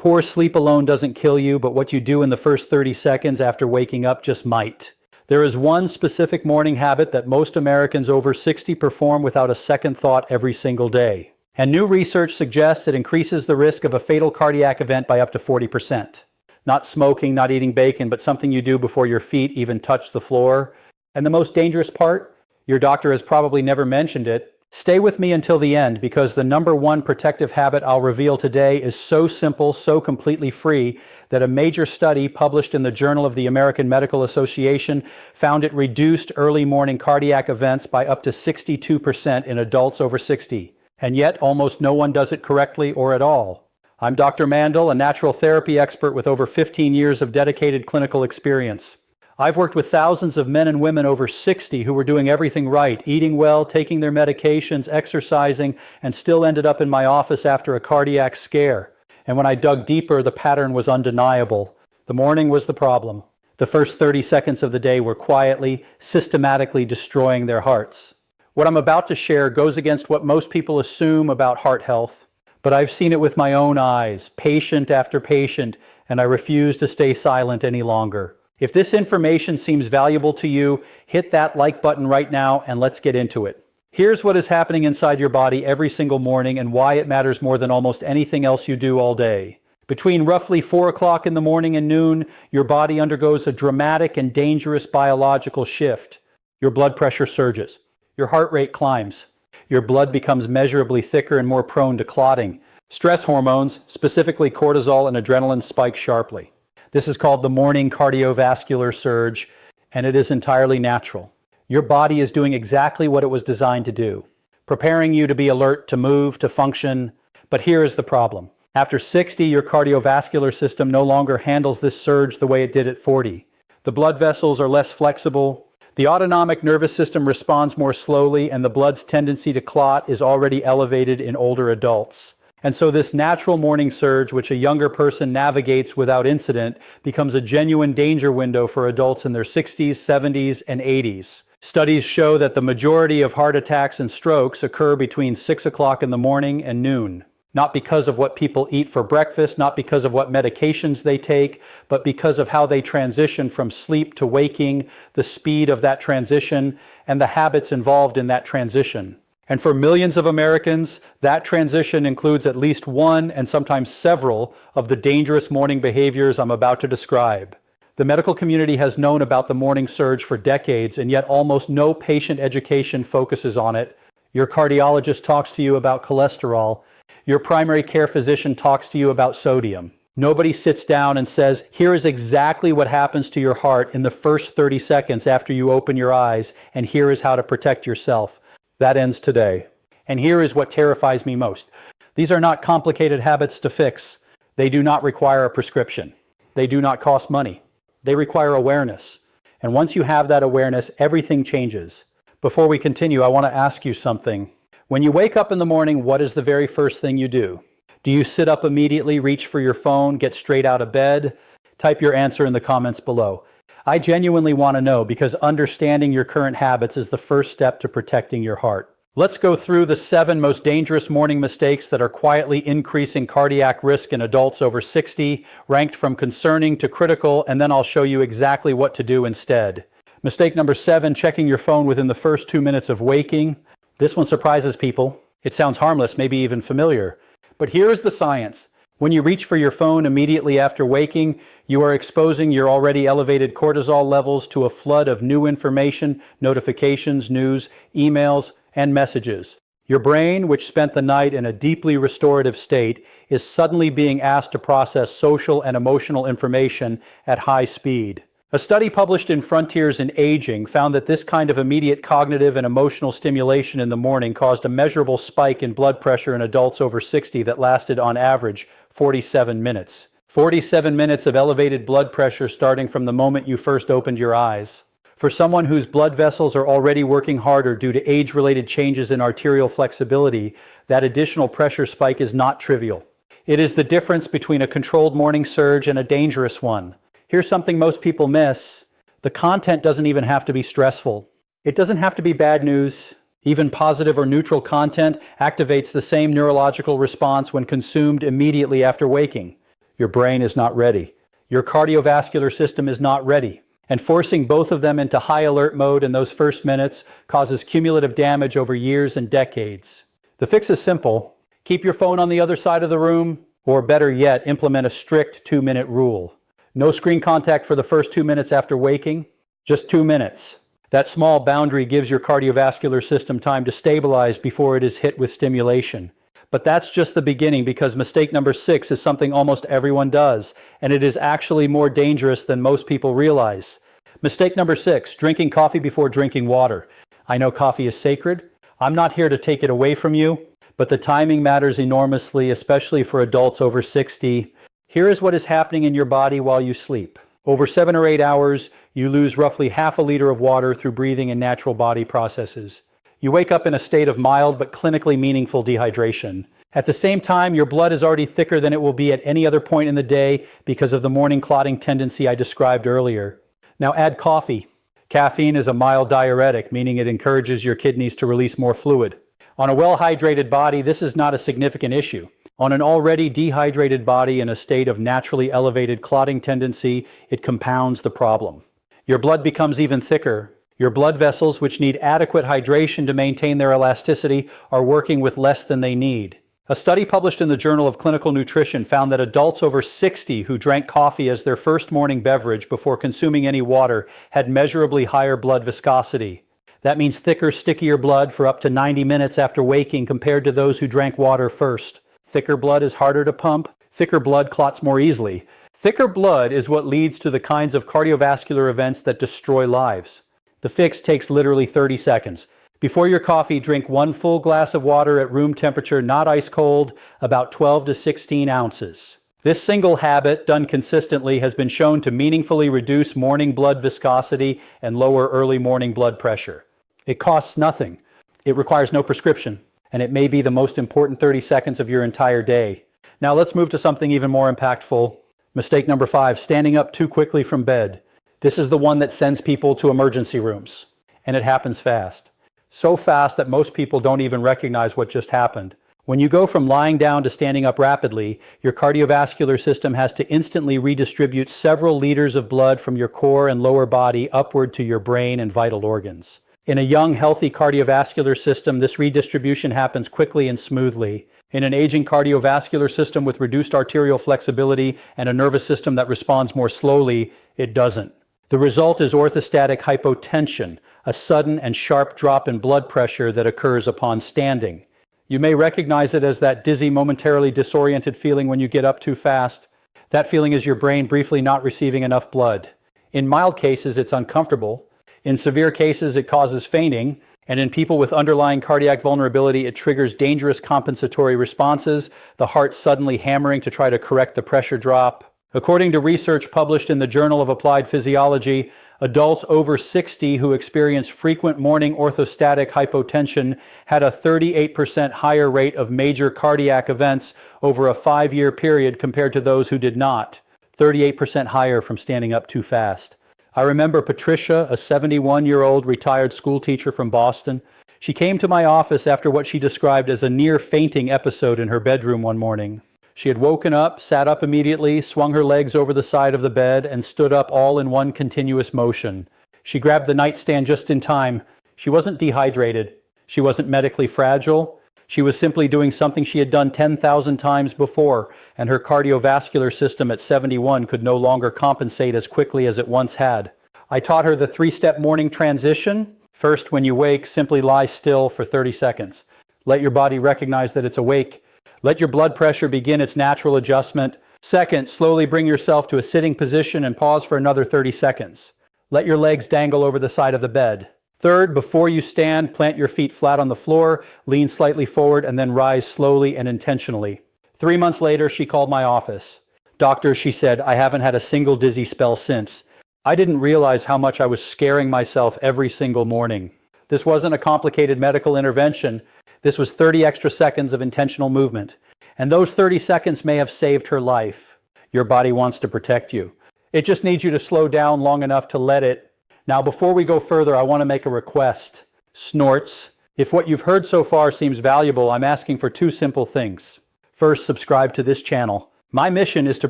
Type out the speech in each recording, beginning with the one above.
Poor sleep alone doesn't kill you, but what you do in the first 30 seconds after waking up just might. There is one specific morning habit that most Americans over 60 perform without a second thought every single day. And new research suggests it increases the risk of a fatal cardiac event by up to 40%. Not smoking, not eating bacon, but something you do before your feet even touch the floor. And the most dangerous part? Your doctor has probably never mentioned it. Stay with me until the end, because the number one protective habit I'll reveal today is so simple, so completely free, that a major study published in the Journal of the American Medical Association found it reduced early morning cardiac events by up to 62% in adults over 60. And yet, almost no one does it correctly or at all. I'm Dr. Mandell, a natural therapy expert with over 15 years of dedicated clinical experience. I've worked with thousands of men and women over 60 who were doing everything right, eating well, taking their medications, exercising, and still ended up in my office after a cardiac scare. And when I dug deeper, the pattern was undeniable. The morning was the problem. The first 30 seconds of the day were quietly, systematically destroying their hearts. What I'm about to share goes against what most people assume about heart health, but I've seen it with my own eyes, patient after patient, and I refuse to stay silent any longer. If this information seems valuable to you, hit that like button right now and let's get into it. Here's what is happening inside your body every single morning and why it matters more than almost anything else you do all day. Between roughly 4 o'clock in the morning and noon, your body undergoes a dramatic and dangerous biological shift. Your blood pressure surges. Your heart rate climbs. Your blood becomes measurably thicker and more prone to clotting. Stress hormones, specifically cortisol and adrenaline, spike sharply. This is called the morning cardiovascular surge, and it is entirely natural. Your body is doing exactly what it was designed to do, preparing you to be alert, to move, to function. But here is the problem. After 60, your cardiovascular system no longer handles this surge the way it did at 40. The blood vessels are less flexible. The autonomic nervous system responds more slowly, and the blood's tendency to clot is already elevated in older adults. And so this natural morning surge, which a younger person navigates without incident, becomes a genuine danger window for adults in their 60s, 70s, and 80s. Studies show that the majority of heart attacks and strokes occur between 6 o'clock in the morning and noon. Not because of what people eat for breakfast, not because of what medications they take, but because of how they transition from sleep to waking, the speed of that transition, and the habits involved in that transition. And for millions of Americans, that transition includes at least one and sometimes several of the dangerous morning behaviors I'm about to describe. The medical community has known about the morning surge for decades, and yet almost no patient education focuses on it. Your cardiologist talks to you about cholesterol. Your primary care physician talks to you about sodium. Nobody sits down and says, here is exactly what happens to your heart in the first 30 seconds after you open your eyes, and here is how to protect yourself. That ends today. And here is what terrifies me most. These are not complicated habits to fix. They do not require a prescription. They do not cost money. They require awareness. And once you have that awareness, everything changes. Before we continue, I want to ask you something. When you wake up in the morning, what is the very first thing you do? Do you sit up immediately, reach for your phone, get straight out of bed? Type your answer in the comments below. I genuinely want to know, because understanding your current habits is the first step to protecting your heart. Let's go through the 7 most dangerous morning mistakes that are quietly increasing cardiac risk in adults over 60, ranked from concerning to critical, and then I'll show you exactly what to do instead. Mistake number 7, checking your phone within the first 2 minutes of waking. This one surprises people. It sounds harmless, maybe even familiar. But here's the science. When you reach for your phone immediately after waking, you are exposing your already elevated cortisol levels to a flood of new information, notifications, news, emails, and messages. Your brain, which spent the night in a deeply restorative state, is suddenly being asked to process social and emotional information at high speed. A study published in Frontiers in Aging found that this kind of immediate cognitive and emotional stimulation in the morning caused a measurable spike in blood pressure in adults over 60 that lasted on average 47 minutes. 47 minutes of elevated blood pressure starting from the moment you first opened your eyes. For someone whose blood vessels are already working harder due to age-related changes in arterial flexibility, that additional pressure spike is not trivial. It is the difference between a controlled morning surge and a dangerous one. Here's something most people miss. The content doesn't even have to be stressful. It doesn't have to be bad news. Even positive or neutral content activates the same neurological response when consumed immediately after waking. Your brain is not ready. Your cardiovascular system is not ready. And forcing both of them into high alert mode in those first minutes causes cumulative damage over years and decades. The fix is simple. Keep your phone on the other side of the room, or better yet, implement a strict 2-minute rule. No screen contact for the first 2 minutes after waking, just 2 minutes. That small boundary gives your cardiovascular system time to stabilize before it is hit with stimulation. But that's just the beginning, because mistake number 6 is something almost everyone does, and it is actually more dangerous than most people realize. Mistake number 6, drinking coffee before drinking water. I know coffee is sacred. I'm not here to take it away from you, but the timing matters enormously, especially for adults over 60. Here is what is happening in your body while you sleep. Over 7 or 8 hours, you lose roughly half a liter of water through breathing and natural body processes. You wake up in a state of mild but clinically meaningful dehydration. At the same time, your blood is already thicker than it will be at any other point in the day because of the morning clotting tendency I described earlier. Now add coffee. Caffeine is a mild diuretic, meaning it encourages your kidneys to release more fluid. On a well-hydrated body, this is not a significant issue. On an already dehydrated body in a state of naturally elevated clotting tendency, it compounds the problem. Your blood becomes even thicker. Your blood vessels, which need adequate hydration to maintain their elasticity, are working with less than they need. A study published in the Journal of Clinical Nutrition found that adults over 60 who drank coffee as their first morning beverage before consuming any water had measurably higher blood viscosity. That means thicker, stickier blood for up to 90 minutes after waking compared to those who drank water first. Thicker blood is harder to pump. Thicker blood clots more easily. Thicker blood is what leads to the kinds of cardiovascular events that destroy lives. The fix takes literally 30 seconds. Before your coffee, drink 1 full glass of water at room temperature, not ice cold, about 12 to 16 ounces. This single habit, done consistently, has been shown to meaningfully reduce morning blood viscosity and lower early morning blood pressure. It costs nothing. It requires no prescription, and it may be the most important 30 seconds of your entire day. Now let's move to something even more impactful. Mistake number 5, standing up too quickly from bed. This is the one that sends people to emergency rooms, and it happens fast. So fast that most people don't even recognize what just happened. When you go from lying down to standing up rapidly, your cardiovascular system has to instantly redistribute several liters of blood from your core and lower body upward to your brain and vital organs. In a young, healthy cardiovascular system, this redistribution happens quickly and smoothly. In an aging cardiovascular system with reduced arterial flexibility and a nervous system that responds more slowly, it doesn't. The result is orthostatic hypotension, a sudden and sharp drop in blood pressure that occurs upon standing. You may recognize it as that dizzy, momentarily disoriented feeling when you get up too fast. That feeling is your brain briefly not receiving enough blood. In mild cases, it's uncomfortable. In severe cases, it causes fainting. And in people with underlying cardiac vulnerability, it triggers dangerous compensatory responses, the heart suddenly hammering to try to correct the pressure drop. According to research published in the Journal of Applied Physiology, adults over 60 who experienced frequent morning orthostatic hypotension had a 38% higher rate of major cardiac events over a 5-year period compared to those who did not. 38% higher from standing up too fast. I remember Patricia, a 71-year-old retired school teacher from Boston. She came to my office after what she described as a near fainting episode in her bedroom one morning. She had woken up, sat up immediately, swung her legs over the side of the bed, and stood up all in one continuous motion. She grabbed the nightstand just in time. She wasn't dehydrated. She wasn't medically fragile. She was simply doing something she had done 10,000 times before, and her cardiovascular system at 71 could no longer compensate as quickly as it once had. I taught her the 3-step morning transition. First, when you wake, simply lie still for 30 seconds. Let your body recognize that it's awake. Let your blood pressure begin its natural adjustment. Second, slowly bring yourself to a sitting position and pause for another 30 seconds. Let your legs dangle over the side of the bed. Third, before you stand, plant your feet flat on the floor, lean slightly forward, and then rise slowly and intentionally. 3 months later, she called my office. Doctor, she said, I haven't had a single dizzy spell since. I didn't realize how much I was scaring myself every single morning. This wasn't a complicated medical intervention. This was 30 extra seconds of intentional movement. And those 30 seconds may have saved her life. Your body wants to protect you. It just needs you to slow down long enough to let it. Now, before we go further, I want to make a request. Snorts. If what you've heard so far seems valuable, I'm asking for 2 simple things. First, subscribe to this channel. My mission is to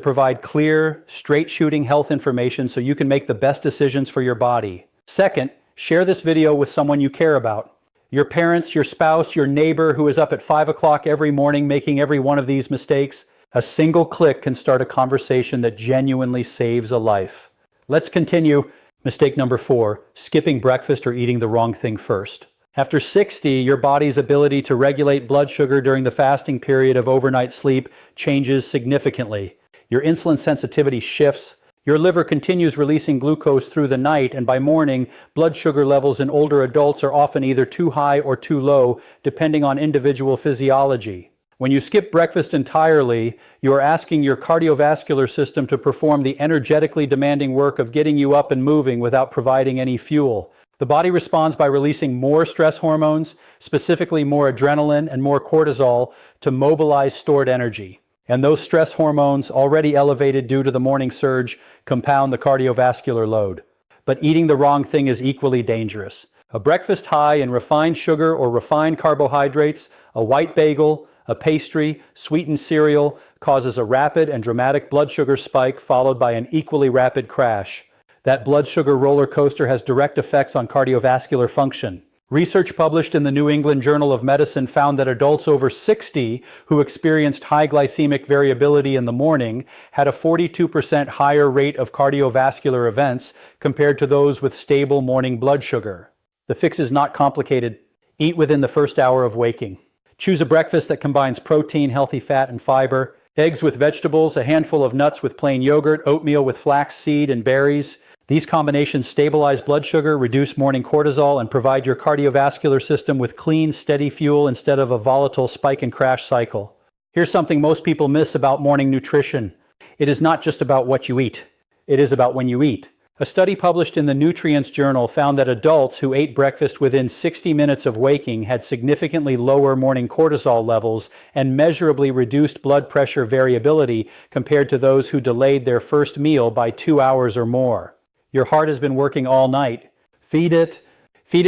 provide clear, straight-shooting health information so you can make the best decisions for your body. Second, share this video with someone you care about. Your parents, your spouse, your neighbor who is up at 5 o'clock every morning making every one of these mistakes. A single click can start a conversation that genuinely saves a life. Let's continue. Mistake number 4, skipping breakfast or eating the wrong thing first. After 60, your body's ability to regulate blood sugar during the fasting period of overnight sleep changes significantly. Your insulin sensitivity shifts. Your liver continues releasing glucose through the night, and by morning, blood sugar levels in older adults are often either too high or too low, depending on individual physiology. When you skip breakfast entirely, you are asking your cardiovascular system to perform the energetically demanding work of getting you up and moving without providing any fuel. The body responds by releasing more stress hormones, specifically more adrenaline and more cortisol, to mobilize stored energy. And those stress hormones, already elevated due to the morning surge, compound the cardiovascular load. But eating the wrong thing is equally dangerous. A breakfast high in refined sugar or refined carbohydrates, a white bagel, a pastry, sweetened cereal causes a rapid and dramatic blood sugar spike followed by an equally rapid crash. That blood sugar roller coaster has direct effects on cardiovascular function. Research published in the New England Journal of Medicine found that adults over 60 who experienced high glycemic variability in the morning had a 42% higher rate of cardiovascular events compared to those with stable morning blood sugar. The fix is not complicated. Eat within the first hour of waking. Choose a breakfast that combines protein, healthy fat, and fiber, eggs with vegetables, a handful of nuts with plain yogurt, oatmeal with flax seed and berries. These combinations stabilize blood sugar, reduce morning cortisol, and provide your cardiovascular system with clean, steady fuel instead of a volatile spike and crash cycle. Here's something most people miss about morning nutrition. It is not just about what you eat. It is about when you eat. A study published in the Nutrients Journal found that adults who ate breakfast within 60 minutes of waking had significantly lower morning cortisol levels and measurably reduced blood pressure variability compared to those who delayed their first meal by 2 hours or more. Your heart has been working all night. Feed it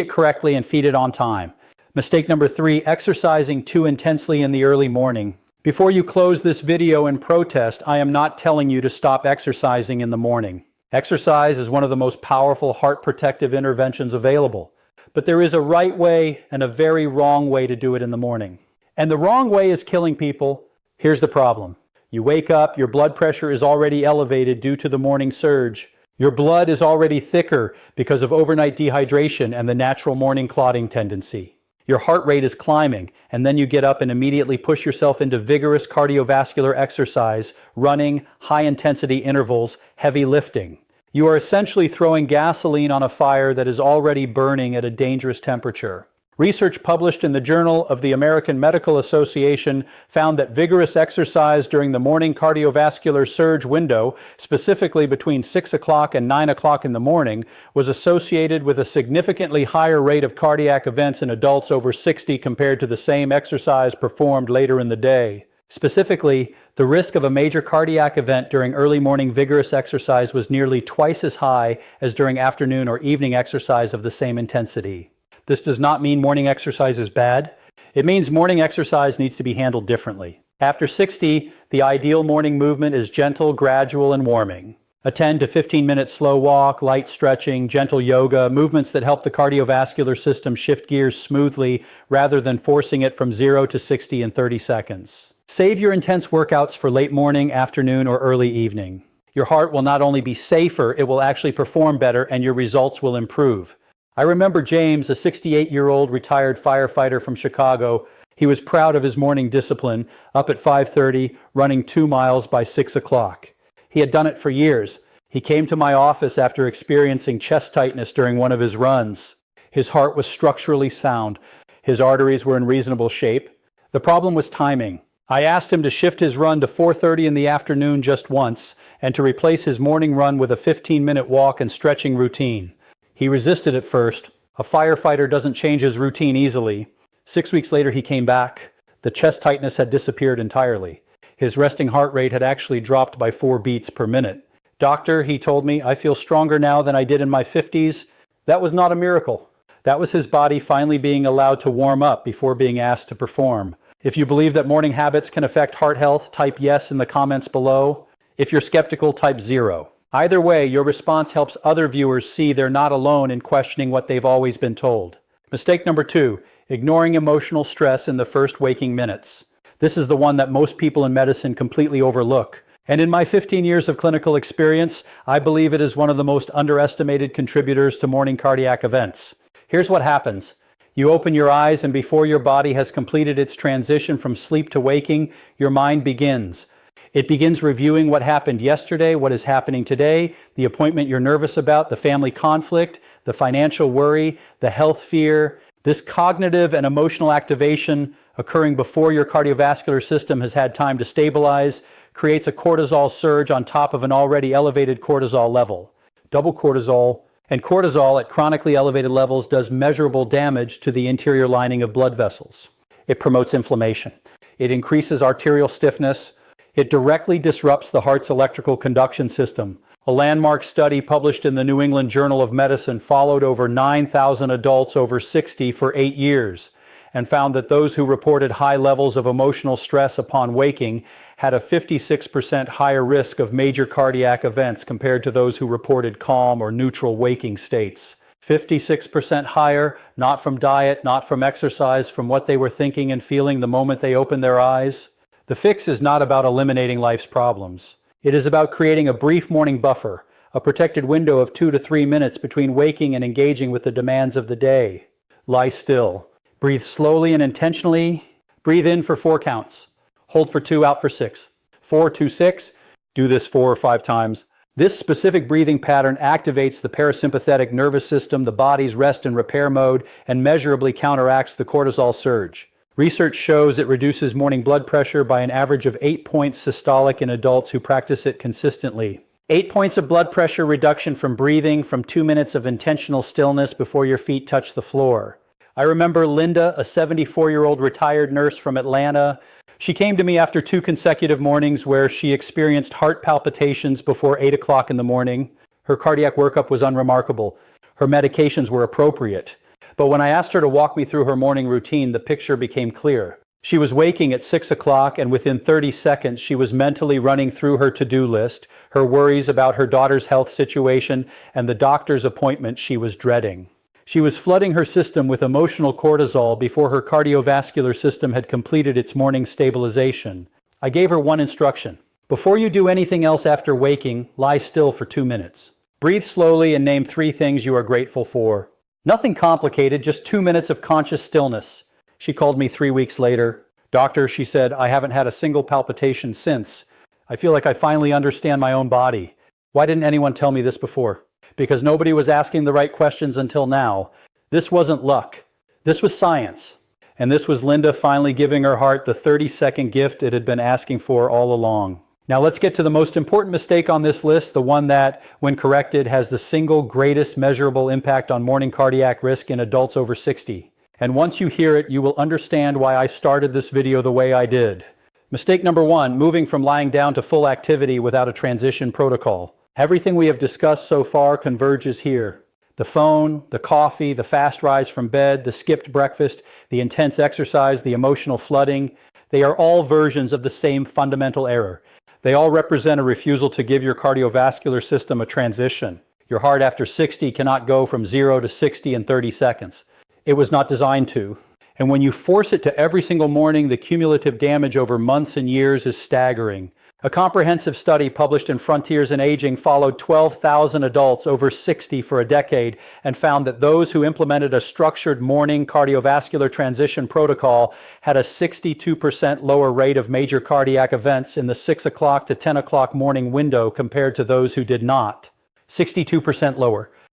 correctly, and feed it on time. Mistake number 3, exercising too intensely in the early morning. Before you close this video in protest, I am not telling you to stop exercising in the morning. Exercise is one of the most powerful heart protective interventions available. But there is a right way and a very wrong way to do it in the morning. And the wrong way is killing people. Here's the problem. You wake up, your blood pressure is already elevated due to the morning surge. Your blood is already thicker because of overnight dehydration and the natural morning clotting tendency. Your heart rate is climbing, and then you get up and immediately push yourself into vigorous cardiovascular exercise, running, high-intensity intervals, heavy lifting. You are essentially throwing gasoline on a fire that is already burning at a dangerous temperature. Research published in the Journal of the American Medical Association found that vigorous exercise during the morning cardiovascular surge window, specifically between 6 o'clock and 9 o'clock in the morning, was associated with a significantly higher rate of cardiac events in adults over 60 compared to the same exercise performed later in the day. Specifically, the risk of a major cardiac event during early morning vigorous exercise was nearly twice as high as during afternoon or evening exercise of the same intensity. This does not mean morning exercise is bad. It means morning exercise needs to be handled differently. After 60, the ideal morning movement is gentle, gradual, and warming. A 10 to 15-minute slow walk, light stretching, gentle yoga, movements that help the cardiovascular system shift gears smoothly rather than forcing it from 0 to 60 in 30 seconds. Save your intense workouts for late morning, afternoon, or early evening. Your heart will not only be safer, it will actually perform better, and your results will improve. I remember James, a 68-year-old retired firefighter from Chicago. He was proud of his morning discipline, up at 5:30, running 2 miles by 6 o'clock. He had done it for years. He came to my office after experiencing chest tightness during one of his runs. His heart was structurally sound. His arteries were in reasonable shape. The problem was timing. I asked him to shift his run to 4:30 in the afternoon just once, and to replace his morning run with a 15-minute walk and stretching routine. He resisted at first. A firefighter doesn't change his routine easily. 6 weeks later, he came back. The chest tightness had disappeared entirely. His resting heart rate had actually dropped by 4 beats per minute. "Doctor," he told me, "I feel stronger now than I did in my 50s. That was not a miracle. That was his body finally being allowed to warm up before being asked to perform. If you believe that morning habits can affect heart health, type yes in the comments below. If you're skeptical, type 0. Either way, your response helps other viewers see they're not alone in questioning what they've always been told. Mistake number 2, ignoring emotional stress in the first waking minutes. This is the one that most people in medicine completely overlook. And in my 15 years of clinical experience, I believe it is one of the most underestimated contributors to morning cardiac events. Here's what happens. You open your eyes, and before your body has completed its transition from sleep to waking, your mind begins. It begins reviewing what happened yesterday, what is happening today, the appointment you're nervous about, the family conflict, the financial worry, the health fear. This cognitive and emotional activation occurring before your cardiovascular system has had time to stabilize creates a cortisol surge on top of an already elevated cortisol level. Double cortisol and cortisol at chronically elevated levels does measurable damage to the interior lining of blood vessels. It promotes inflammation. It increases arterial stiffness. It directly disrupts the heart's electrical conduction system. A landmark study published in the New England Journal of Medicine followed over 9,000 adults over 60 for 8 years and found that those who reported high levels of emotional stress upon waking had a 56% higher risk of major cardiac events compared to those who reported calm or neutral waking states. 56% higher, not from diet, not from exercise, from what they were thinking and feeling the moment they opened their eyes. The fix is not about eliminating life's problems. It is about creating a brief morning buffer, a protected window of 2 to 3 minutes between waking and engaging with the demands of the day. Lie still. Breathe slowly and intentionally. Breathe in for 4 counts. Hold for 2, out for 6. 4, 2, 6. Do this 4 or 5 times. This specific breathing pattern activates the parasympathetic nervous system, the body's rest and repair mode, and measurably counteracts the cortisol surge. Research shows it reduces morning blood pressure by an average of 8 points systolic in adults who practice it consistently. 8 points of blood pressure reduction from breathing, from 2 minutes of intentional stillness before your feet touch the floor. I remember Linda, a 74-year-old retired nurse from Atlanta. She came to me after 2 consecutive mornings where she experienced heart palpitations before 8 o'clock in the morning. Her cardiac workup was unremarkable. Her medications were appropriate. But when I asked her to walk me through her morning routine, the picture became clear. She was waking at 6 o'clock, and within 30 seconds, she was mentally running through her to-do list, her worries about her daughter's health situation, and the doctor's appointment she was dreading. She was flooding her system with emotional cortisol before her cardiovascular system had completed its morning stabilization. I gave her one instruction. Before you do anything else after waking, lie still for 2 minutes. Breathe slowly and name 3 things you are grateful for. Nothing complicated, just 2 minutes of conscious stillness. She called me 3 weeks later. Doctor, she said, I haven't had a single palpitation since. I feel like I finally understand my own body. Why didn't anyone tell me this before? Because nobody was asking the right questions until now. This wasn't luck. This was science. And this was Linda finally giving her heart the 30-second gift it had been asking for all along. Now let's get to the most important mistake on this list, the one that, when corrected, has the single greatest measurable impact on morning cardiac risk in adults over 60. And once you hear it, you will understand why I started this video the way I did. Mistake number 1, moving from lying down to full activity without a transition protocol. Everything we have discussed so far converges here. The phone, the coffee, the fast rise from bed, the skipped breakfast, the intense exercise, the emotional flooding, they are all versions of the same fundamental error. They all represent a refusal to give your cardiovascular system a transition. Your heart after 60 cannot go from 0 to 60 in 30 seconds. It was not designed to. And when you force it to every single morning, the cumulative damage over months and years is staggering. A comprehensive study published in Frontiers in Aging followed 12,000 adults over 60 for a decade and found that those who implemented a structured morning cardiovascular transition protocol had a 62% lower rate of major cardiac events in the 6 o'clock to 10 o'clock morning window compared to those who did not. 62% lower.